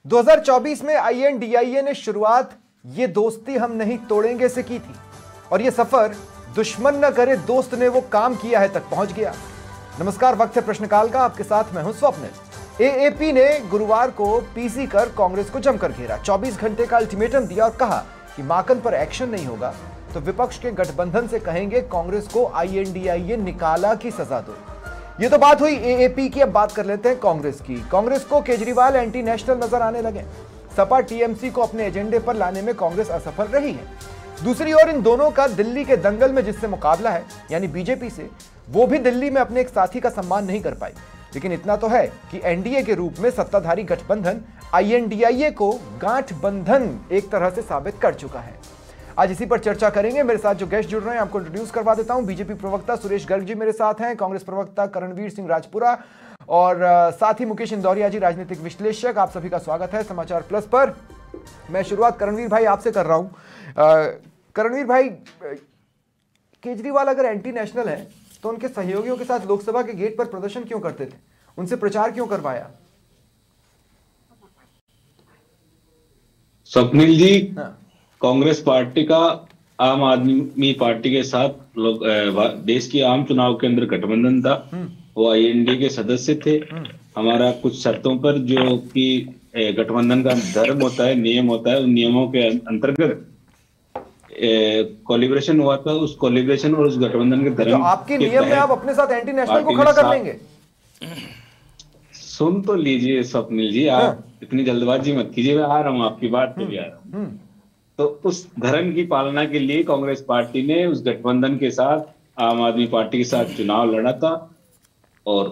2024 में INDIA ने शुरुआत ये दोस्ती हम नहीं तोड़ेंगे से की थी और ये सफर दुश्मन न करे दोस्त ने वो काम किया है तक पहुंच गया। नमस्कार, वक्त है प्रश्नकाल का, आपके साथ मैं हूं स्वप्निल। AAP ने गुरुवार को पीसी कर कांग्रेस को जमकर घेरा, 24 घंटे का अल्टीमेटम दिया और कहा कि माकन पर एक्शन नहीं होगा तो विपक्ष के गठबंधन से कहेंगे कांग्रेस को INDIA निकाला की सजा दो। ये तो बात हुई AAP की, अब बात कर लेते हैं कांग्रेस की। कांग्रेस को केजरीवाल एंटी नेशनल नजर आने लगे। सपा TMC को अपने एजेंडे पर लाने में कांग्रेस असफल रही है। दूसरी ओर इन दोनों का दिल्ली के दंगल में जिससे मुकाबला है यानी बीजेपी से, वो भी दिल्ली में अपने एक साथी का सम्मान नहीं कर पाई। लेकिन इतना तो है कि एनडीए के रूप में सत्ताधारी गठबंधन INDIA को गांठबंधन एक तरह से साबित कर चुका है। आज इसी पर चर्चा करेंगे। मेरे साथ जो गेस्ट जुड़ रहे हैं आपको इंट्रोड्यूस करवा देता हूं। बीजेपी प्रवक्ता सुरेश गर्ग जी मेरे साथ हैं, कांग्रेस प्रवक्ता करणवीर सिंह राजपुरा और साथ ही मुकेश इंदौरिया जी, राजनीतिक विश्लेषक। आप सभी का स्वागत है समाचार प्लस पर। मैं शुरुआत करणवीर भाई आपसे कर रहा हूं। करणवीर भाई, केजरीवाल अगर एंटी नेशनल है तो उनके सहयोगियों के साथ लोकसभा के गेट पर प्रदर्शन क्यों करते थे, उनसे प्रचार क्यों करवाया? स्वप्निल जी, कांग्रेस पार्टी का आम आदमी पार्टी के साथ लोग देश के आम चुनाव के अंदर गठबंधन था। वो INDIA के सदस्य थे। हमारा कुछ शर्तों पर जो कि गठबंधन का धर्म होता है, नियम होता है, उन नियमों के अंतर्गत कोलिब्रेशन हुआ था। उस कोलिब्रेशन और उस गठबंधन के धर्म तो आपके नियम में आप अपने साथ एंटी नेशनल को खड़ा कर लेंगे? सुन तो लीजिए स्वप्निल जी, आप इतनी जल्दबाजी मत कीजिए। मैं आ रहा हूँ, आपकी बात पे भी आ रहा हूँ। तो उस धर्म की पालना के लिए कांग्रेस पार्टी ने उस गठबंधन के साथ आम आदमी पार्टी के साथ चुनाव लड़ा था और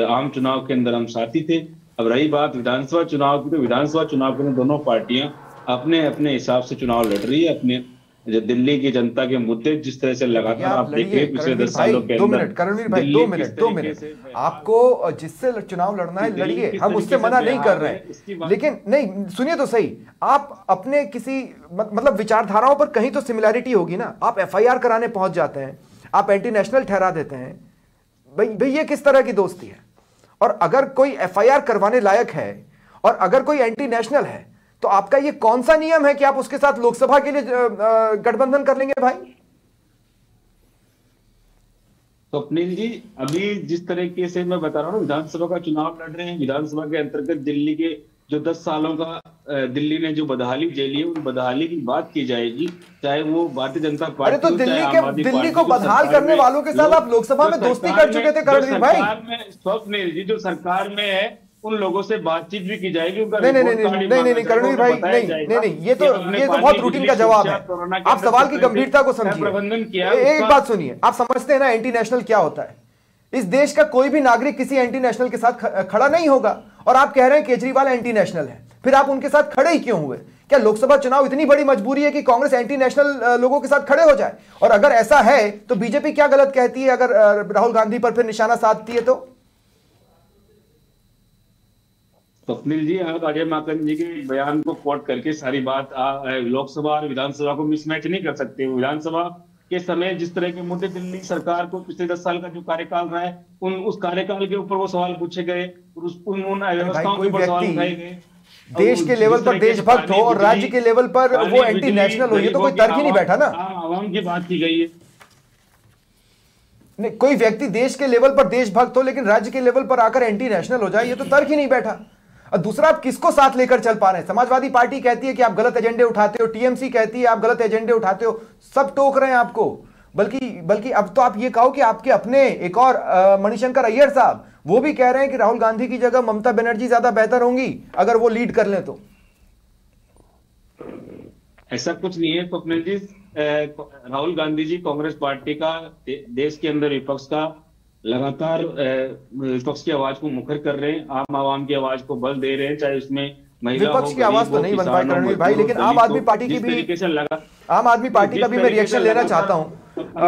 आम चुनाव के अंदर हम साथी थे। अब रही बात विधानसभा चुनाव की, तो विधानसभा चुनाव के अंदर दोनों पार्टियां अपने अपने हिसाब से चुनाव लड़ रही है। अपने जो दिल्ली की जनता के मुद्दे जिस तरह से लगातार आप देखिए पिछले 10 सालों के अंदर। करणवीर भाई, दो मिनट आपको जिससे चुनाव लड़ना है लड़िए, हम उससे मना नहीं कर रहे हैं। लेकिन नहीं, सुनिए तो सही, आप अपने किसी मतलब विचारधाराओं पर कहीं तो सिमिलैरिटी होगी ना। आप FIR कराने पहुंच जाते हैं, आप एंटी नेशनल ठहरा देते हैं। भाई ये किस तरह की दोस्ती है? और अगर कोई FIR करवाने लायक है और अगर कोई एंटी नेशनल है तो आपका ये कौन सा नियम है कि आप उसके साथ लोकसभा के लिए गठबंधन कर लेंगे भाई? स्वप्निल जी, अभी जिस तरीके से मैं बता रहा हूँ, विधानसभा का चुनाव लड़ रहे हैं। विधानसभा के अंतर्गत दिल्ली के जो 10 सालों का दिल्ली ने जो बदहाली झेली है, उन बदहाली की बात की जाएगी, चाहे वो भारतीय जनता पार्टी। अरे तो दिल्ली को बदहाल करने वालों के साथ आप लोकसभा में दोस्ती कर चुके थे करणवीर भाई। स्वप्निल जी, जो सरकार में है उन लोगों से बातचीत भी की जाएगी। नहीं करणवीर भाई, नहीं, ये तो बहुत रूटीन का जवाब है। आप सवाल की गंभीरता को समझिए। प्रबंधन किया। एक बात सुनिए, आप समझते हैं ना एंटी नेशनल क्या होता है? इस देश का कोई भी नागरिक किसी एंटी नेशनल के साथ खड़ा नहीं होगा। और आप कह रहे हैं केजरीवाल एंटी नेशनल है, फिर आप उनके साथ खड़े ही क्यों हुए? क्या लोकसभा चुनाव इतनी बड़ी मजबूरी है कि कांग्रेस एंटी नेशनल लोगों के साथ खड़े हो जाए? और अगर ऐसा है तो बीजेपी क्या गलत कहती है अगर राहुल गांधी पर फिर निशाना साधती है तो? स्वप्निल जी, आप अजय माकन जी के बयान को कोट करके सारी बात लोकसभा और विधानसभा को मिसमैच नहीं कर सकते। विधानसभा के समय जिस तरह के मुद्दे दिल्ली सरकार को पिछले 10 साल का जो कार्यकाल रहा है, उस कार्यकाल के ऊपर वो सवाल पूछे गए और उन व्यवस्थाओं के ऊपर सवाल उठाए गए। देश के लेवल पर देशभक्त हो और राज्य के लेवल पर वो एंटी नेशनल हो, ये तो कोई तर्क ही नहीं बैठा ना। आवाम की बात की गई है। नहीं, कोई व्यक्ति देश के लेवल पर देशभक्त हो लेकिन राज्य के लेवल पर आकर एंटी नेशनल हो जाए, ये तो तर्क ही नहीं बैठा। और दूसरा, आप किसको साथ लेकर चल पा रहे हैं? समाजवादी पार्टी कहती है कि आप गलत एजेंडे उठाते हो, TMC कहती है आप गलत एजेंडे उठाते हो, सब टोक रहे हैं आपको। बल्कि अब तो आप ये कहो कि आपके अपने एक और मणिशंकर अय्यर साहब, वो भी कह रहे हैं कि राहुल गांधी की जगह ममता बनर्जी ज्यादा बेहतर होंगी अगर वो लीड कर लें तो। ऐसा कुछ नहीं है स्वप्निल जी। राहुल गांधी जी कांग्रेस पार्टी का देश के अंदर विपक्ष का लगातार विपक्ष की आवाज को मुखर कर रहे हैं, आम आवाम की आवाज को बल दे रहे हैं, चाहे उसमें विपक्ष की आवाज तो नहीं बन पाई करणवीर भाई, लेकिन आम आदमी पार्टी की भी, आम आदमी पार्टी का भी मैं रिएक्शन लेना चाहता हूं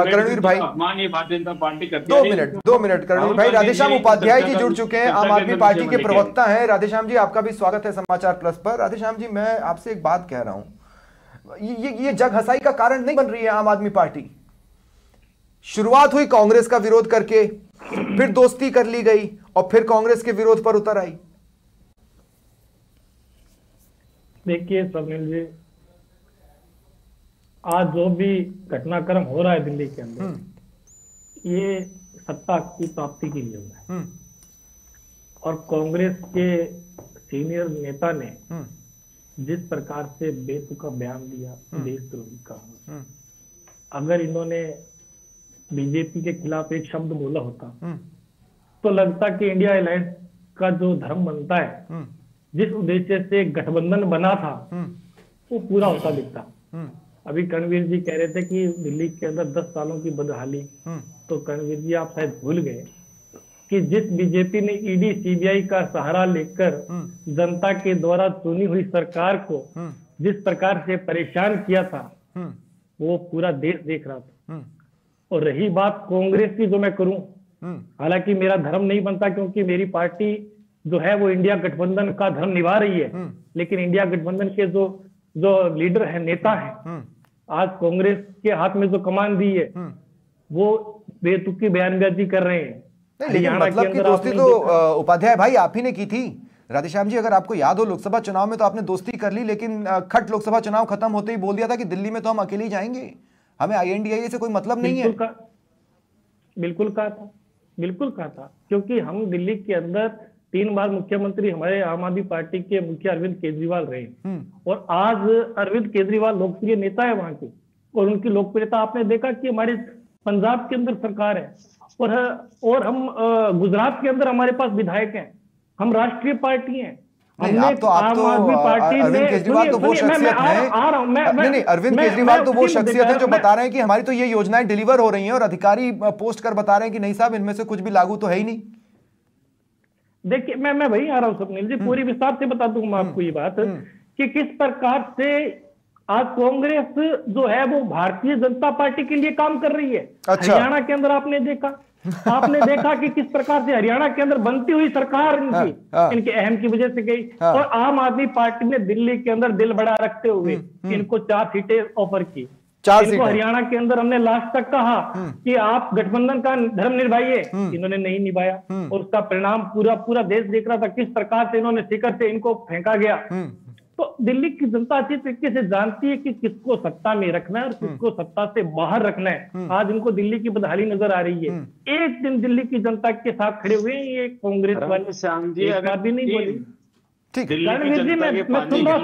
करणवीर भाई। ये भारतीय जनता पार्टी करती है। 2 मिनट करणवीर भाई। राधेश्याम उपाध्याय जी जुड़ चुके हैं, आम आदमी पार्टी के प्रवक्ता हैं। राधेश्याम जी, आपका भी स्वागत है समाचार प्लस पर। राधेश्याम जी, मैं आपसे एक बात कह रहा हूं, ये जग हंसाई का कारण नहीं बन रही है आम आदमी पार्टी? शुरुआत हुई कांग्रेस का विरोध करके, फिर दोस्ती कर ली गई और फिर कांग्रेस के विरोध पर उतर आई। देखिए स्वप्निल जी, आज जो भी घटनाक्रम हो रहा है दिल्ली के अंदर, ये सत्ता की प्राप्ति के लिए हो रहा है। और कांग्रेस के सीनियर नेता ने जिस प्रकार से बेतुका बयान दिया, देशद्रोही कहा, अगर इन्होंने बीजेपी के खिलाफ एक शब्द बोला होता तो लगता कि इंडिया अलायंस का जो धर्म बनता है, जिस उद्देश्य से गठबंधन बना था, वो पूरा होता दिखता। अभी करणवीर जी कह रहे थे कि दिल्ली के अंदर 10 सालों की बदहाली, तो करणवीर जी आप शायद भूल गए कि जिस बीजेपी ने ईडी सीबीआई का सहारा लेकर जनता के द्वारा चुनी हुई सरकार को जिस प्रकार से परेशान किया था, वो पूरा देश देख रहा था। और रही बात कांग्रेस की, जो मैं करूं, हालांकि मेरा धर्म नहीं बनता क्योंकि मेरी पार्टी जो है वो इंडिया गठबंधन का धर्म निभा रही है, लेकिन इंडिया गठबंधन के जो लीडर है, नेता है, आज कांग्रेस के हाथ में जो कमान दी है, वो बेतुकी बयानबाजी कर रहे हैं। लेकिन मतलब की दोस्ती तो उपाध्याय भाई आप ही ने की थी। राधेश्याम जी, अगर आपको याद हो, लोकसभा चुनाव में तो आपने दोस्ती कर ली, लेकिन खट लोकसभा चुनाव खत्म होते ही बोल दिया था कि दिल्ली में तो हम अकेले ही जाएंगे, हमें INDIA से कोई मतलब नहीं है। बिल्कुल कहा था, क्योंकि हम दिल्ली के अंदर 3 बार मुख्यमंत्री हमारे आम आदमी पार्टी के मुखिया अरविंद केजरीवाल रहे, और आज अरविंद केजरीवाल लोकप्रिय नेता है वहां के, और उनकी लोकप्रियता आपने देखा कि हमारे पंजाब के अंदर सरकार है, और हम गुजरात के अंदर हमारे पास विधायक हैं, हम राष्ट्रीय पार्टी हैं। आप तो अरविंद केजरीवाल तो वो शख्सियत है, नहीं अरविंद केजरीवाल तो वो शख्सियत है जो बता रहे हैं कि हमारी तो ये योजनाएं डिलीवर हो रही हैं, और अधिकारी पोस्ट कर बता रहे हैं कि नहीं साहब, इनमें से कुछ भी लागू तो है ही नहीं। देखिए, मैं वही आ रहा हूँ स्वप्निल जी, पूरी विस्तार से बता दूंगा आपको ये बात कि किस प्रकार से आज कांग्रेस जो है वो भारतीय जनता पार्टी के लिए काम कर रही है। अच्छा। हरियाणा के अंदर आपने देखा कि किस प्रकार से हरियाणा के अंदर बनती हुई सरकार इनके अहम की वजह से गई, और आम आदमी पार्टी ने दिल्ली के अंदर दिल बड़ा रखते हुए इनको 4 सीटें ऑफर की। इनको हरियाणा के अंदर हमने लास्ट तक कहा कि आप गठबंधन का धर्म निभाइए, इन्होंने नहीं निभाया, और उसका परिणाम पूरा देश देख रहा था, किस प्रकार से इन्होंने शिखर से इनको फेंका गया। तो दिल्ली की जनता अच्छी तरीके से जानती है कि किसको सत्ता में रखना है और किसको सत्ता से बाहर रखना है। आज इनको दिल्ली की बदहाली नजर आ रही है। एक दिन दिल्ली की जनता के साथ खड़े हुए हैं ये कांग्रेस वाले, एक बात भी नहीं बोली। रणवीर जी, मैं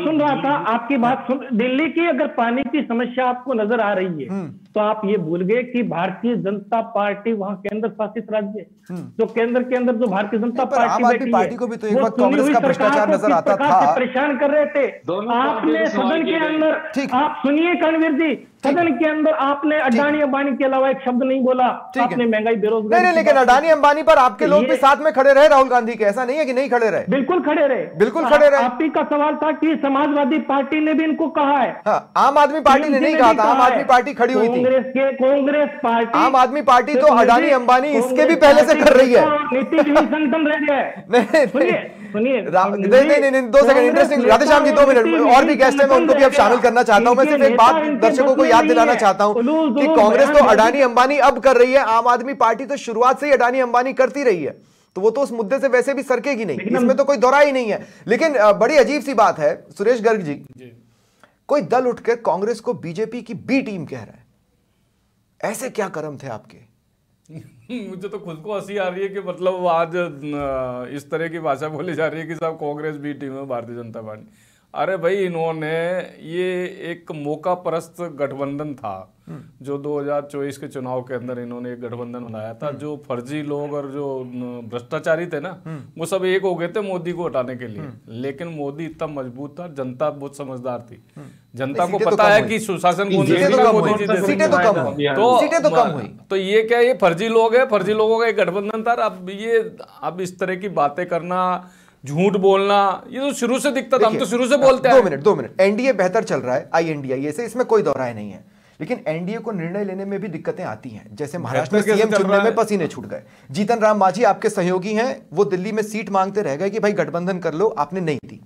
सुन रहा था आपकी बात। दिल्ली की अगर पानी की समस्या आपको नजर आ रही है तो आप ये भूल गए कि भारतीय जनता पार्टी वहां केंद्र शासित राज्य, जो केंद्र के अंदर जो भारतीय जनता पार्टी को भी तो एक वक्त कांग्रेस का भ्रष्टाचार नजर आता था, परेशान कर रहे थे। आपने सदन के अंदर, आप सुनिए करणवीर जी, सदन के अंदर आपने अडानी अंबानी के अलावा एक शब्द नहीं बोला। आपने महंगाई, बेरोजगारी नहीं, लेकिन अडानी अंबानी पर आपके लोग भी साथ में खड़े रहे, राहुल गांधी के, ऐसा नहीं है कि नहीं खड़े रहे। बिल्कुल खड़े रहे, बिल्कुल खड़े रहे। आप ही का सवाल था कि समाजवादी पार्टी ने भी इनको कहा है। आम आदमी पार्टी ने नहीं कहा था, आम आदमी पार्टी खड़ी हुई थी। कांग्रेस पार्टी, आम आदमी पार्टी तो अडानी अंबानी इसके भी पहले से कर रही है। नीतीश भी संगठन रह गया है। सुनिए, नहीं, 2 सेकंड, इंटरेस्टिंग। राधेश्याम जी 2 मिनट, और भी गेस्ट है, मैं उनको भी अब शामिल करना चाहता हूं। मैं सिर्फ एक बात दर्शकों को याद दिलाना चाहता हूं कि कांग्रेस तो अडानी अंबानी अब कर रही है, आम आदमी पार्टी तो शुरुआत से ही अडानी अंबानी करती रही है, तो वो तो उस मुद्दे से वैसे भी सरकेगी नहीं, इसमें तो कोई दौरा ही नहीं है। लेकिन बड़ी अजीब सी बात है, सुरेश गर्ग जी, कोई दल उठकर कांग्रेस को बीजेपी की बी टीम कह रहा है। ऐसे क्या कर्म थे आपके? मुझे तो खुद को हंसी आ रही है कि मतलब आज इस तरह की भाषा बोली जा रही है कि साहब कांग्रेस बी टीम है भारतीय जनता पार्टी। अरे भाई, इन्होंने ये एक मौका परस्त गठबंधन था जो 2024 के चुनाव के अंदर इन्होंने एक गठबंधन बनाया था। जो फर्जी लोग और जो भ्रष्टाचारी थे ना, वो सब एक हो गए थे मोदी को हटाने के लिए। लेकिन मोदी इतना मजबूत था, जनता बहुत समझदार थी, जनता को पता है कि सुशासन कौन सीटें तो कम हुई। तो ये क्या, ये फर्जी लोग है, फर्जी लोगों का एक गठबंधन था। अब इस तरह की बातें करना, झूठ बोलना, ये तो शुरू से दिखता था, हम तो शुरू से बोलते हैं। 2 मिनट, एनडीए बेहतर चल रहा है INDIA से, इसमें कोई दौराय नहीं है, लेकिन एनडीए को निर्णय लेने में भी दिक्कतें आती हैं। जैसे महाराष्ट्र में सीएम चुनने में पसीने छूट गए। जीतन राम मांझी आपके सहयोगी हैं, वो दिल्ली में सीट मांगते रह गए कि भाई गठबंधन कर लो, आपने नहीं दी।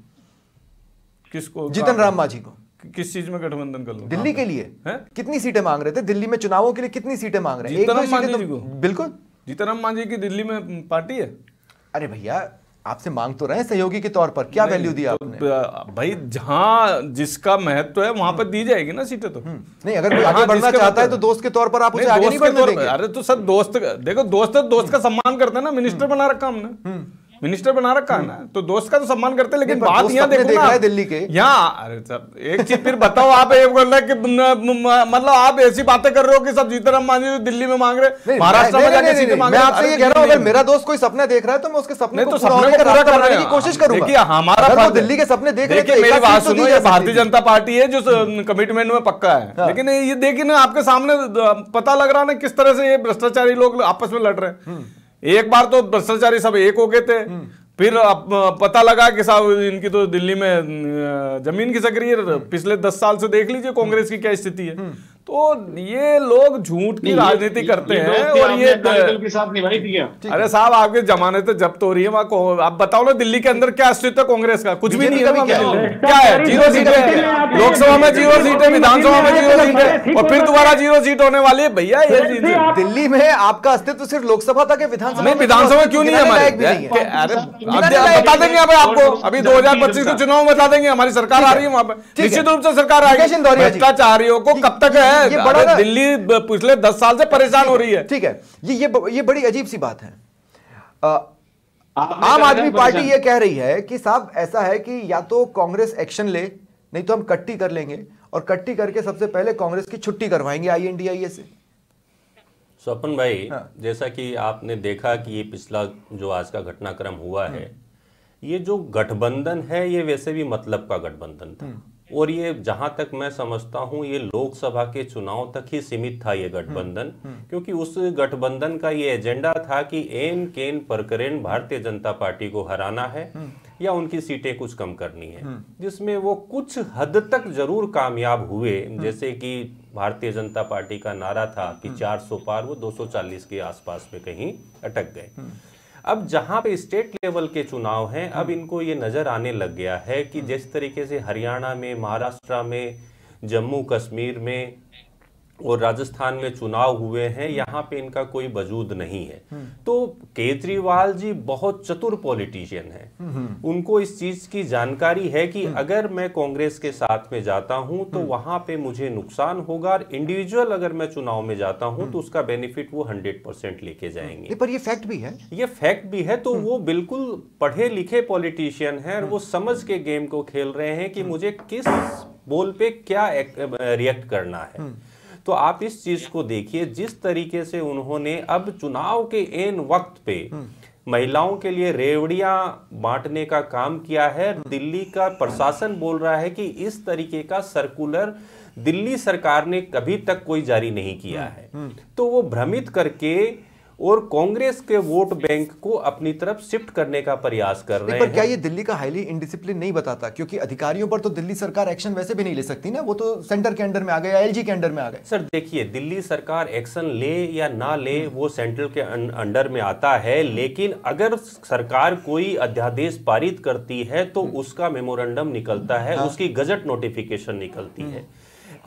किसको? जीतन राम मांझी को। किस चीज में गठबंधन कर लो? दिल्ली के लिए कितनी सीटें मांग रहे थे? दिल्ली में चुनावों के लिए कितनी सीटें मांग रहे हैं? जीतन राम मांझी को। बिल्कुल, जीतन राम मांझी की दिल्ली में पार्टी है। अरे भैया, आपसे मांग तो रहे हैं सहयोगी के तौर पर, क्या वैल्यू दिया आपने? भाई जहां जिसका महत्व है वहां पर दी जाएगी ना सीटें। तो नहीं, अगर कोई आगे बढ़ना चाहता है तो दोस्त के तौर पर आप उसे आगे नहीं बढ़ने देंगे? अरे तो सब दोस्त, देखो दोस्त का सम्मान करते हैं ना, मिनिस्टर बना रखा हमने, मिनिस्टर बना रखा है ना, तो दोस्त का तो सम्मान करते हैं। लेकिन बात यहाँ देखो ना, दिल्ली के यहाँ, अरे सब एक चीज फिर बताओ, आप ये बोल रहे कि मतलब आप ऐसी बातें कर रहे हो कि सब जीतनराम मांझी दिल्ली में मांग रहे, महाराष्ट्र में जाके सीटें मांग रहे। मैं आपसे ये कह रहा हूँ, अगर मेरा दोस्त कोई सपने देख रहा है तो मैं उसके सपने को पूरा करने की कोशिश करूंगा। देखिए हमारा दिल्ली के सपने देख रहे, मेरी बात सुनो, ये भारतीय जनता पार्टी है जो कमिटमेंट में पक्का है, लेकिन ये देखिए ना आपके सामने पता लग रहा ना किस तरह से ये भ्रष्टाचारी लोग आपस में लड़ रहे हैं। एक बार तो भ्रष्टाचारी सब एक हो गए थे, फिर पता लगा कि साहब इनकी तो दिल्ली में जमीन खिसक रही है। पिछले 10 साल से देख लीजिए कांग्रेस की क्या स्थिति है। तो ये लोग झूठ की राजनीति करते हैं और ये के साथ निभाई थी। अरे साहब आपके जमानत जब्त हो रही है वहां, आप बताओ ना दिल्ली के अंदर क्या अस्तित्व है कांग्रेस का? कुछ भी नहीं है। क्या है? 0 सीटें लोकसभा में, 0 सीटें विधानसभा में, 0 सीटें, और फिर दोबारा 0 सीट होने वाली है। भैया ये दिल्ली में आपका अस्तित्व सिर्फ लोकसभा तक है, विधानसभा नहीं, विधानसभा क्यों नहीं है हमारे? बता देंगे आपको, अभी 2025 के चुनाव बता देंगे, हमारी सरकार आ रही है वहां पर, निश्चित रूप से सरकार आएगी। भ्रष्टाचारियों को कब तक है? ये बड़ा दिल्ली पिछले 10 साल से परेशान हो रही है। ठीक है, ये बड़ी अजीब सी बात है। आम आदमी पार्टी ये कह रही है कि साहब ऐसा है कि या तो कांग्रेस एक्शन ले, नहीं तो हम कट्टी कर लेंगे, और कट्टी करके सबसे पहले कांग्रेस की छुट्टी करवाएंगे INDIA से। स्वपन भाई, जैसा कि आपने देखा कि ये पिछला जो आज का घटनाक्रम हुआ है, ये जो गठबंधन है ये वैसे भी मतलब का गठबंधन था, और ये जहां तक मैं समझता हूं ये लोकसभा के चुनाव तक ही सीमित था ये गठबंधन, क्योंकि उस गठबंधन का ये एजेंडा था कि एन केन प्रकरण भारतीय जनता पार्टी को हराना है या उनकी सीटें कुछ कम करनी है, जिसमें वो कुछ हद तक जरूर कामयाब हुए। जैसे कि भारतीय जनता पार्टी का नारा था कि 400 पार, वो 240 के आसपास में कहीं अटक गए। अब जहां पे स्टेट लेवल के चुनाव हैं, अब इनको ये नजर आने लग गया है कि जिस तरीके से हरियाणा में, महाराष्ट्र में, जम्मू कश्मीर में और राजस्थान में चुनाव हुए हैं, यहाँ पे इनका कोई वजूद नहीं है। तो केजरीवाल जी बहुत चतुर पॉलिटिशियन हैं, उनको इस चीज की जानकारी है कि अगर मैं कांग्रेस के साथ में जाता हूं तो वहां पे मुझे नुकसान होगा, और इंडिविजुअल अगर मैं चुनाव में जाता हूं तो उसका बेनिफिट वो 100% लेके जाएंगे। पर ये फैक्ट भी है, ये फैक्ट भी है। तो वो बिल्कुल पढ़े लिखे पॉलिटिशियन हैं, और वो समझ के गेम को खेल रहे हैं कि मुझे किस बॉल पे क्या रिएक्ट करना है। तो आप इस चीज को देखिए, जिस तरीके से उन्होंने अब चुनाव के एन वक्त पे महिलाओं के लिए रेवड़ियां बांटने का काम किया है। दिल्ली का प्रशासन बोल रहा है कि इस तरीके का सर्कुलर दिल्ली सरकार ने कभी तक कोई जारी नहीं किया है। तो वो भ्रमित करके और कांग्रेस के वोट बैंक को अपनी तरफ शिफ्ट करने का प्रयास कर रहे हैं। पर क्या ये दिल्ली का हाईली इनडिसिप्लिन नहीं बताता? क्योंकि अधिकारियों पर तो दिल्ली सरकार एक्शन वैसे भी नहीं ले सकती ना, वो तो सेंटर के अंडर में आ गए या LG के अंडर में आ गए। सर देखिए, दिल्ली सरकार एक्शन ले या ना ले वो सेंट्रल के अंडर में आता है, लेकिन अगर सरकार कोई अध्यादेश पारित करती है तो उसका मेमोरेंडम निकलता है, उसकी गजट नोटिफिकेशन निकलती है।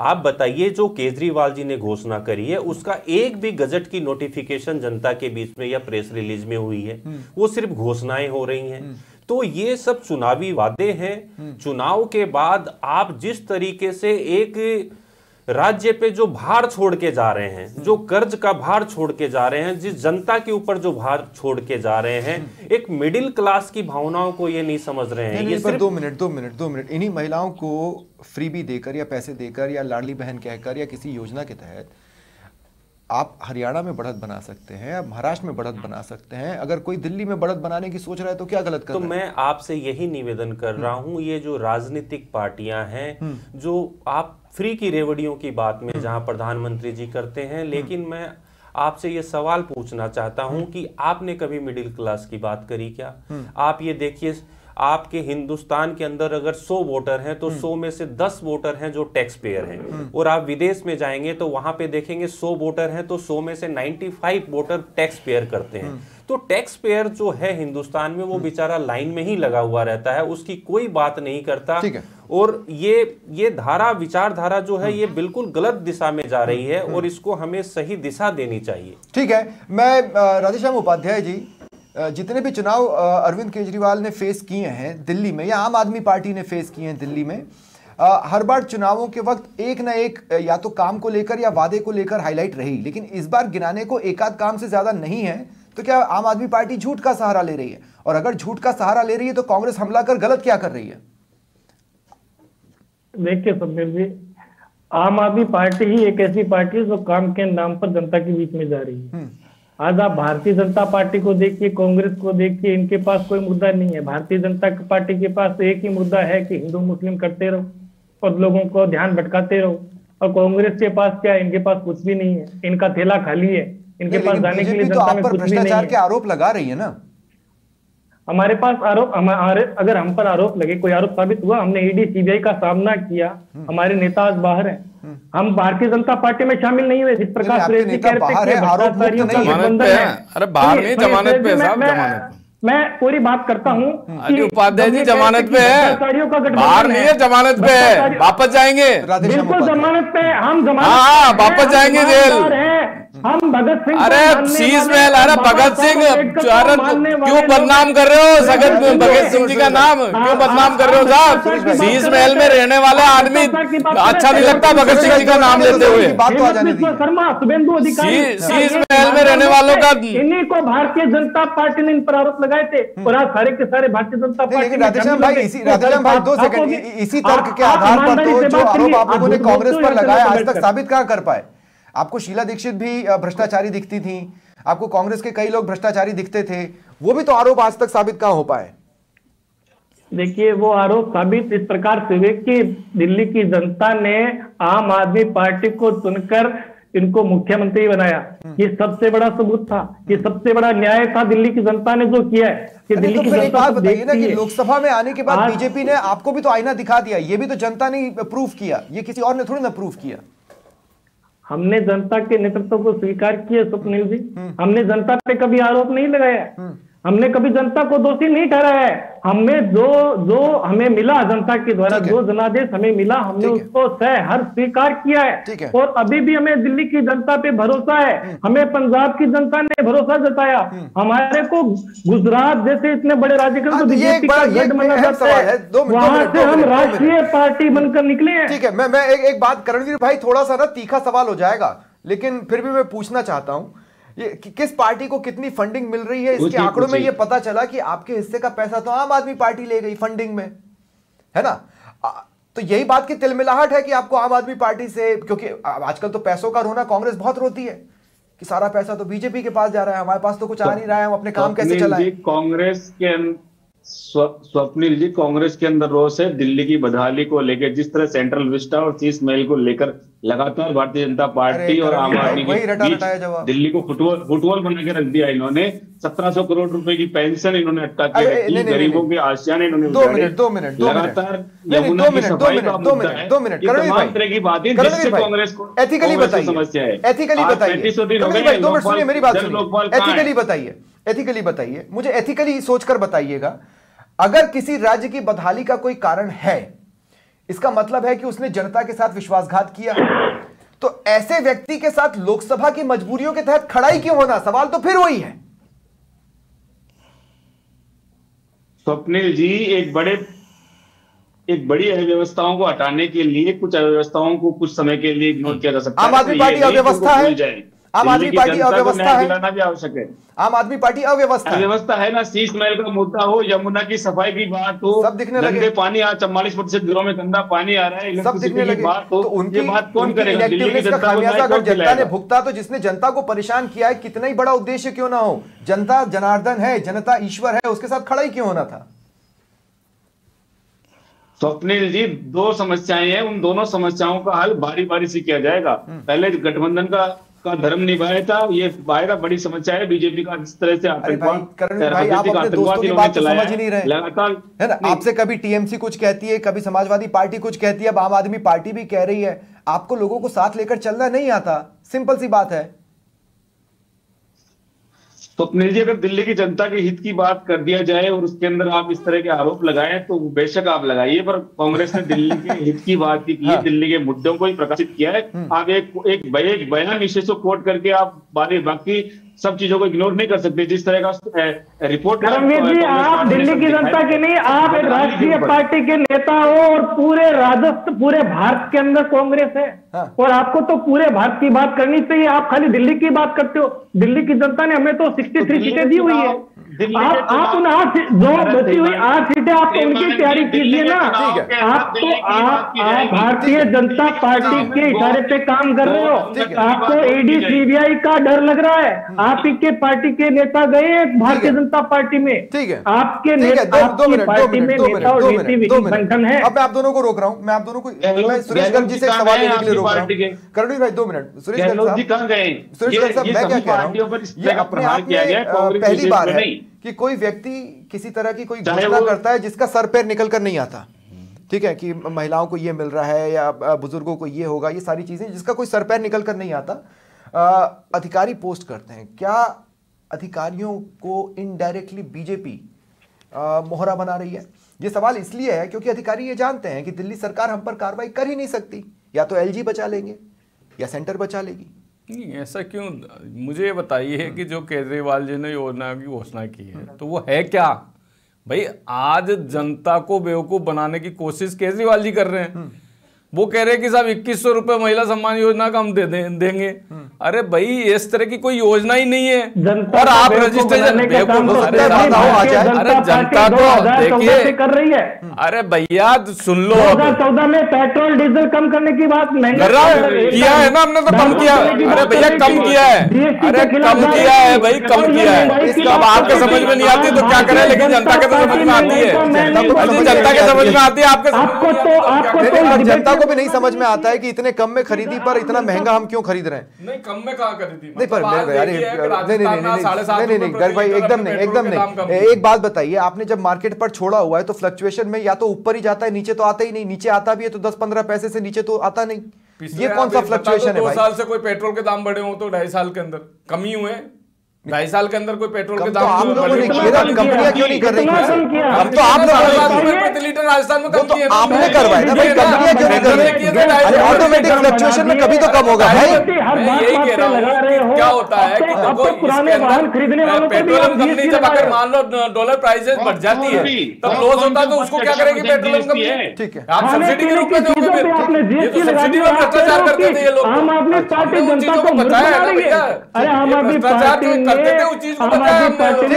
आप बताइए, जो केजरीवाल जी ने घोषणा करी है उसका एक भी गजट की नोटिफिकेशन जनता के बीच में या प्रेस रिलीज में हुई है? वो सिर्फ घोषणाएं हो रही हैं। तो ये सब चुनावी वादे हैं। चुनाव के बाद आप जिस तरीके से एक राज्य पे जो भार छोड़ के जा रहे हैं, जो कर्ज का भार छोड़ के जा रहे हैं, जिस जनता के ऊपर जो भार छोड़ के जा रहे हैं, एक मिडिल क्लास की भावनाओं को ये नहीं समझ रहे हैं। ये पर 2 मिनट इन्हीं महिलाओं को फ्रीबी देकर या पैसे देकर या लाडली बहन कहकर या किसी योजना के तहत आप हरियाणा में बढ़त बना सकते हैं, आप महाराष्ट्र में बढ़त बना सकते हैं। अगर कोई दिल्ली में बढ़त बनाने की सोच रहा है तो क्या गलत कर रहा है? तो मैं आपसे यही निवेदन कर रहा हूं, ये जो राजनीतिक पार्टियां हैं, जो आप फ्री की रेवड़ियों की बात में जहां प्रधानमंत्री जी करते हैं, लेकिन मैं आपसे ये सवाल पूछना चाहता हूं कि आपने कभी मिडिल क्लास की बात करी क्या? आप ये देखिए, आपके हिंदुस्तान के अंदर अगर 100 वोटर हैं तो 100 में से 10 वोटर हैं जो टैक्स पेयर हैं, और आप विदेश में जाएंगे तो वहां पे देखेंगे 100 वोटर हैं तो 100 में से 95 वोटर टैक्स पेयर करते हैं। तो टैक्स पेयर जो है हिंदुस्तान में, वो बेचारा लाइन में ही लगा हुआ रहता है, उसकी कोई बात नहीं करता। और ये विचारधारा जो है ये बिल्कुल गलत दिशा में जा रही है, और इसको हमें सही दिशा देनी चाहिए। ठीक है, मैं राधेश्याम उपाध्याय जी, जितने भी चुनाव अरविंद केजरीवाल ने फेस किए हैं दिल्ली में या आम आदमी पार्टी ने फेस किए हैं दिल्ली में, हर बार चुनावों के वक्त एक ना एक या तो काम को लेकर या वादे को लेकर हाईलाइट रही, लेकिन इस बार गिनाने को एक आध काम से ज्यादा नहीं है। तो क्या आम आदमी पार्टी झूठ का सहारा ले रही है? और अगर झूठ का सहारा ले रही है तो कांग्रेस हमला कर गलत क्या कर रही है? देखिए स्वप्निल जी, आम आदमी पार्टी ही एक ऐसी पार्टी है जो काम के नाम पर जनता के बीच में जा रही है। आज आप भारतीय जनता पार्टी को देखिए, कांग्रेस को देखिए, इनके पास कोई मुद्दा नहीं है। भारतीय जनता पार्टी के पास एक ही मुद्दा है कि हिंदू मुस्लिम करते रहो और लोगों को ध्यान भटकाते रहो। और कांग्रेस के पास क्या है? इनके पास कुछ भी नहीं है, इनका थैला खाली है, इनके पास जाने के लिए जनता में कुछ भी नहीं है। भ्रष्टाचार के आरोप लगा रही है ना। हमारे पास आरोप, अगर हम पर आरोप लगे, कोई आरोप साबित हुआ, हमने ईडी सीबीआई का सामना किया, हमारे नेता आज बाहर हैं, हम भारतीय जनता पार्टी में शामिल नहीं हुए। जिस प्रकार अरे बाहर नहीं, जमानत पे साहब, मैं पूरी बात करता हूँ। उपाध्याय जी जमानत पे है, बाहर नहीं है, जमानत पे है, वापस जाएंगे। बिल्कुल जमानत पे, हम जमानत, हाँ वापस जाएंगे जेल। हम भगत सिंह, अरे शीश महल, अरे भगत सिंह, क्यों बदनाम कर रहे हो भगत सिंह जी का नाम? क्यों बदनाम कर रहे हो साहब? शीश महल में रहने वाले आदमी अच्छा नहीं लगता भगत सिंह जी का नाम लेते हुए? शर्मा, शुभेंदु अधिकारी, शीश महल में रहने वालों का, इन्हीं को भारतीय जनता पार्टी ने इन पर आरोप लगाए थे और आज सारे के सारे भारतीय जनता पार्टी। राधेश्याम भाई, दो सेकंड, इसी तर्क के आधार पर तो जो आरोप आप लोगों ने कांग्रेस पर लगाया आज तक साबित कहां कर पाए? आपको शीला दीक्षित भी भ्रष्टाचारी दिखती थी, आपको कांग्रेस के कई लोग भ्रष्टाचारी दिखते थे, वो भी तो आरोप आज तक साबित कहां हो पाए? देखिए, वो आरोप साबित इस प्रकार से हुए कि दिल्ली की जनता ने आम आदमी पार्टी को चुनकर इनको मुख्यमंत्री बनाया। ये सबसे बड़ा सबूत था, ये सबसे बड़ा न्याय था दिल्ली की जनता ने जो किया है। कि दिल्ली की जनता बताइए ना कि लोकसभा में आने के बाद बीजेपी ने आपको भी तो आईना दिखा दिया, ये भी तो जनता ने प्रूफ किया, ये किसी और ने थोड़ी ना प्रूफ किया। हमने जनता के नेतृत्व को स्वीकार किया स्वप्निल जी, हमने जनता पे कभी आरोप नहीं लगाया, हमने कभी जनता को दोषी नहीं ठहराया है। हमें जो हमें मिला जनता के द्वारा, जो जनादेश हमें मिला, हमने उसको हर स्वीकार किया है। और अभी भी हमें दिल्ली की जनता पे भरोसा है, हमें पंजाब की जनता ने भरोसा जताया। हमारे को गुजरात जैसे इतने बड़े राज्य का बीजेपी का गढ़ माना जाता है, वहां से हम राष्ट्रीय पार्टी बनकर निकले हैं। ठीक है, मैं एक बात, करणवीर भाई, थोड़ा सा ना तीखा सवाल हो जाएगा, लेकिन फिर भी मैं पूछना चाहता हूं, ये किस पार्टी को कितनी फंडिंग मिल रही है? इसके आंकड़ों में ये पता चला कि आपके हिस्से का पैसा तो आम आदमी पार्टी ले गई फंडिंग में, है ना? तो यही बात की तिलमिलाहट है कि आपको आम आदमी पार्टी से, क्योंकि आजकल तो पैसों का रोना कांग्रेस बहुत रोती है कि सारा पैसा तो बीजेपी के पास जा रहा है, हमारे पास तो कुछ आ नहीं रहा है, हम अपने काम कैसे चलाएं? कांग्रेस के स्वप्निल जी, कांग्रेस के अंदर रोष है दिल्ली की बदहाली को लेकर। जिस तरह सेंट्रल विस्टा और शीश महल को लेकर लगातार भारतीय जनता पार्टी और आम आदमी के बीच दिल्ली को फुटबॉल बना के रख दिया इन्होंने। 1700 करोड़ रुपए की पेंशन इन्होंने अटका के रखी, गरीबों के आशियाने इन्होंने लगातार यमुना की सफाई का मुद्दा है। तमाम तरह की बातें जिससे कांग्रेस को समस्या है। एथिकली बताइए, मुझे एथिकली सोचकर बताइएगा, अगर किसी राज्य की बदहाली का कोई कारण है, इसका मतलब है कि उसने जनता के साथ विश्वासघात किया, तो ऐसे व्यक्ति के साथ लोकसभा की मजबूरियों के तहत खड़ा ही क्यों होना? सवाल तो फिर वही है। स्वप्निल जी, एक बड़ी अव्यवस्थाओं को हटाने के लिए कुछ अव्यवस्थाओं को कुछ समय के लिए इग्नोर किया जा सकता है। आम आदमी पार्टी अव्यवस्था है, आम आदमी पार्टी अव्यवस्था है, भी आवश्यक है। आम आदमी पार्टी अव्यवस्था है ना। शीश महल का मुद्दा हो, यमुना की सफाई की बात हो, सब दिखने लगे। पानी आज 44% घरों में गंदा पानी आ रहा है, सब दिखने लगे। बात हो, तो उनकी बात कौन करेगा? दिल्ली की जनता खामियाजा अगर जनता ने भुगता, तो जिसने जनता को परेशान किया है, कितना ही बड़ा उद्देश्य क्यों ना हो, जनता जनार्दन है, जनता ईश्वर है, उसके साथ खड़ा ही क्यों होना था? स्वप्निल जी, दो समस्याएं हैं, उन दोनों समस्याओं का हल बारी बारी से किया जाएगा। पहले गठबंधन का धर्म निभाया था, ये बाहर बड़ी समस्या है बीजेपी का। जिस तरह से लगातार है ना, आपसे कभी टीएमसी कुछ कहती है, कभी समाजवादी पार्टी कुछ कहती है, अब आम आदमी पार्टी भी कह रही है। आपको लोगों को साथ लेकर चलना नहीं आता, सिंपल सी बात है। स्वप्निल जी, अगर दिल्ली की जनता के हित की बात कर दिया जाए और उसके अंदर आप इस तरह के आरोप लगाएं तो बेशक आप लगाइए, पर कांग्रेस ने दिल्ली के हित की बात की है, दिल्ली के मुद्दों को ही प्रकाशित किया है। आप एक बयान विशेष को कोट करके आप बाकी सब चीजों को इग्नोर नहीं कर सकते। जिस तरह का रिपोर्ट धर्मवीर जी, आप दिल्ली की जनता के नहीं, आप एक राष्ट्रीय पार्टी के नेता हो और पूरे राजस्थान, पूरे भारत के अंदर कांग्रेस है। हाँ। और आपको तो पूरे भारत की बात करनी चाहिए, आप खाली दिल्ली की बात करते हो। दिल्ली की जनता ने हमें तो 63 सीटें दी हुई है। आप उन 8 जो बची हुई 8 सीटें आप तो उनकी तैयारी कीजिए ना। आप तो आप भारतीय जनता पार्टी के इशारे पे काम कर रहे हो। आपको ईडी सीबीआई का डर लग रहा है। आप ही के पार्टी के नेता गए भारतीय जनता पार्टी में। ठीक है, आपके नेता आपकी पार्टी में नेता और नीति संगठन है। अब मैं आप दोनों को रोक रहा हूं, मैं आप दोनों को, मैं सुरेश गर्ग जी से सवाल लेने के लिए रोक रहा हूं। करुणी भाई 2 मिनट। सुरेश गर्ग साहब कहां गए? सुरेश गर्ग साहब, मैं क्या कह रहा हूं, ये अपने आप में पहली बार है कि कोई व्यक्ति किसी तरह की कोई घोषणा करता है जिसका सर पैर निकल कर नहीं आता। ठीक है कि महिलाओं को ये मिल रहा है या बुजुर्गों को ये होगा, ये सारी चीजें जिसका कोई सर पैर निकल कर नहीं आता, अधिकारी पोस्ट करते हैं। क्या अधिकारियों को इनडायरेक्टली बीजेपी मोहरा बना रही है? ये सवाल इसलिए है क्योंकि अधिकारी ये जानते हैं कि दिल्ली सरकार हम पर कार्रवाई कर ही नहीं सकती, या तो एलजी बचा लेंगे या सेंटर बचा लेगी। नहीं, ऐसा क्यों? मुझे ये बताइए कि जो केजरीवाल जी ने योजना की घोषणा की है तो वो है क्या? भाई आज जनता को बेवकूफ बनाने की कोशिश केजरीवाल जी कर रहे हैं। वो कह रहे हैं कि साहब 2100 रुपए महिला सम्मान योजना का हम देंगे। अरे भाई इस तरह की कोई योजना ही नहीं है। और आप रजिस्ट्रेशन, अरे जनता को देखिए कर रही है। अरे भैया सुन लो, 2014 में पेट्रोल डीजल कम करने की बात किया है ना हमने, तो कम किया। अरे भैया कम किया है, अरे कम किया है भाई, कम किया है। अब आपके समझ में नहीं आती तो क्या करें, लेकिन जनता के तो समझ में आती है, जनता के समझ में आती है। आपको जनता को भी नहीं समझ में आता है कि इतने कम में खरीदी पर इतना महंगा हम क्यों खरीद रहे हैं। नहीं कम में कहाँ खरीदी? नहीं पर नहीं गर्ग भाई एकदम नहीं। एक बात बताइए, आपने जब मार्केट पर छोड़ा हुआ है तो फ्लक्चुएशन में या तो ऊपर ही जाता है, नीचे तो आता ही नहीं। नीचे आता भी है तो 10-15 पैसे से नीचे तो आता नहीं। ये कौन सा फ्लक्चुएशन है भाई? 2 साल से कोई पेट्रोल के दाम बढ़े हो तो 2.5 साल के अंदर कमी हुए? 2.5 साल के अंदर कोई पेट्रोल के दाम तो आप लोगों ने किया, कंपनियां क्यों नहीं कर रही? हम तो आप लोगों ने प्रति लीटर राजस्थान में कम किए, आपने करवाए ना भाई, कंपनियां क्यों नहीं कर रही? ऑटोमेटिक फ्लक्चुएशन में कभी तो कम होगा भाई। यही कह रहा हूँ, क्या होता है कि पेट्रोलियम कंपनी जब अगर मान लो डॉलर प्राइसेस बढ़ जाती है तब लॉस होता है, तो उसको क्या करेगी पेट्रोलियम कंपनी? ठीक है, आप सब्सिडी के रूप में दोगे फिर? ये तो सब्सिडी में भ्रष्टाचार करते थे ये लोग। आम आदमी पार्टी जनता को बताया ना भैया, अरे आम आदमी पार्टी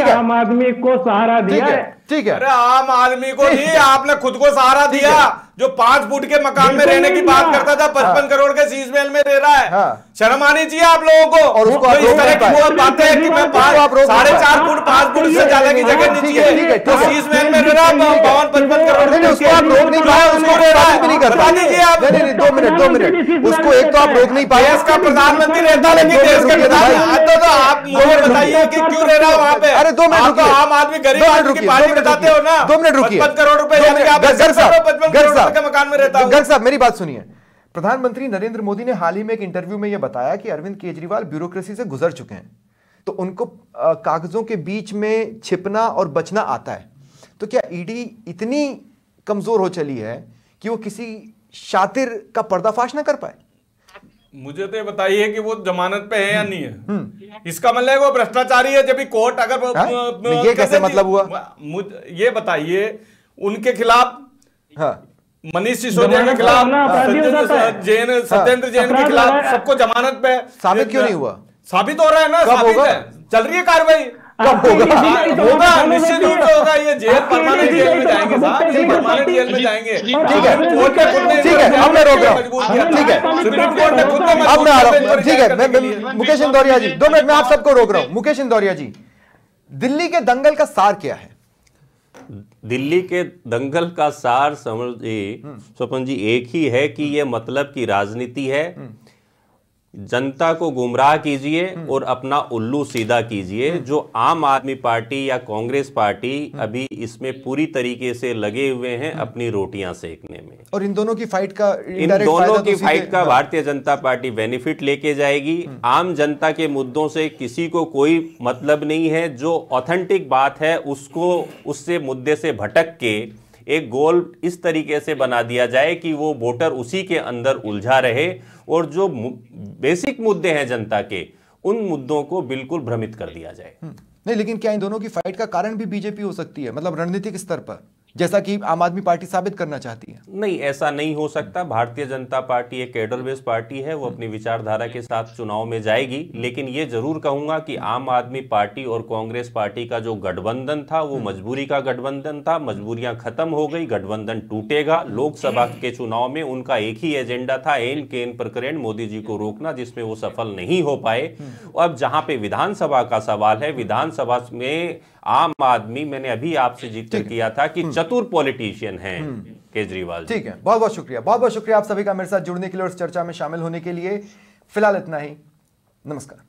आम आदमी को सहारा दिया है। ठीक है, अरे आम आदमी को नहीं, आपने खुद को सहारा दिया। जो 5 फुट के मकान में रहने की बात करता था 55 करोड़ के शीश महल में रह रहा है। शर्म आनी चाहिए आप लोगों को। और उसको इस तरह की बहुत बातें हैं कि मैं 4.5 फुट 5 फुट से ज्यादा की जगह नहीं चाहिए, तो शीश महल में रह रहा 52-55 करोड़ उसको आप रोक नहीं पाए, उसको नहीं कर पाए। नहीं 2 मिनट, उसको एक तो आप रोक नहीं पाए। देश का प्रधानमंत्री रहता, लेकिन देश के प्रधानमंत्री तो आप मुझे बताइए कि क्यों रह रहा वहां पे? अरे 2 मिनट, आम आदमी गरीब आदमी की पार्टी बताते हो ना। 2 मिनट रुकिए, 55 करोड़ रुपए के मकान में रहता हूं। गर्ग साहब मेरी बात सुनिए। प्रधानमंत्री नरेंद्र मोदी ने हाल ही में एक इंटरव्यू में यह बताया कि अरविंद केजरीवाल ब्यूरोक्रेसी से गुजर चुके हैं, तो उनको कागजों के बीच में छिपना और बचना आता है। तो क्या ईडी इतनी कमजोर हो चली है कि वो किसी शातिर का पर्दाफाश ना कर पाए? मुझे तो ये बताइए कि वो जमानत पे है या नहीं है। इसका मतलब है वो भ्रष्टाचारी है। जब भी कोर्ट अगर ये कैसे मतलब हुआ? ये बताइए उनके खिलाफ, हाँ, मनीष सिसोदिया के खिलाफ, सत्येंद्र जैन के खिलाफ, सबको जमानत पे। साबित क्यों नहीं हुआ? साबित हो रहा है ना, साबित है, चल रही है कार्रवाई। कब होगा? निश्चित रूप से होगा। ये जेल परमानेंट जेल में जाएंगे साहब, ये परमानेंट जेल में जाएंगे। ठीक है, अब मैं रोक रहा हूँ। ठीक है, सुप्रीम कोर्ट ने खुद अब मैं आ रहा हूँ। ठीक है, मैं मुकेश इंदौरिया जी 2 मिनट में आप सबको रोक रहा हूँ। मुकेश इंदौरिया जी, दिल्ली के दंगल का सार क्या है? दिल्ली के दंगल का सार समझिए स्वपन जी एक ही है कि यह मतलब की राजनीति है। जनता को गुमराह कीजिए और अपना उल्लू सीधा कीजिए। जो आम आदमी पार्टी या कांग्रेस पार्टी अभी इसमें पूरी तरीके से लगे हुए हैं अपनी रोटियां सेकने में। और इन दोनों की फाइट का भारतीय जनता पार्टी बेनिफिट लेके जाएगी। आम जनता के मुद्दों से किसी को कोई मतलब नहीं है। जो ऑथेंटिक बात है उसको उससे मुद्दे से भटक के एक गोल इस तरीके से बना दिया जाए कि वो वोटर उसी के अंदर उलझा रहे और जो बेसिक मुद्दे हैं जनता के उन मुद्दों को बिल्कुल भ्रमित कर दिया जाए। नहीं, लेकिन क्या इन दोनों की फाइट का कारण भी बीजेपी हो सकती है, मतलब रणनीतिक स्तर पर, जैसा कि आम आदमी पार्टी साबित करना चाहती है? नहीं, ऐसा नहीं हो सकता। भारतीय जनता पार्टी एक कैडर बेस्ड पार्टी है, वो अपनी विचारधारा के साथ चुनाव में जाएगी। लेकिन ये जरूर कहूंगा कि आम आदमी पार्टी और कांग्रेस पार्टी का जो गठबंधन था वो मजबूरी का गठबंधन था। मजबूरियां खत्म हो गई, गठबंधन टूटेगा। लोकसभा के चुनाव में उनका एक ही एजेंडा था, एन केन प्रकरण मोदी जी को रोकना, जिसमें वो सफल नहीं हो पाए। अब जहां पे विधानसभा का सवाल है, विधानसभा में आम आदमी, मैंने अभी आपसे जिक्र किया था कि चतुर पॉलिटिशियन हैं केजरीवाल। ठीक है, बहुत बहुत शुक्रिया, बहुत बहुत शुक्रिया आप सभी का मेरे साथ जुड़ने के लिए और इस चर्चा में शामिल होने के लिए। फिलहाल इतना ही, नमस्कार।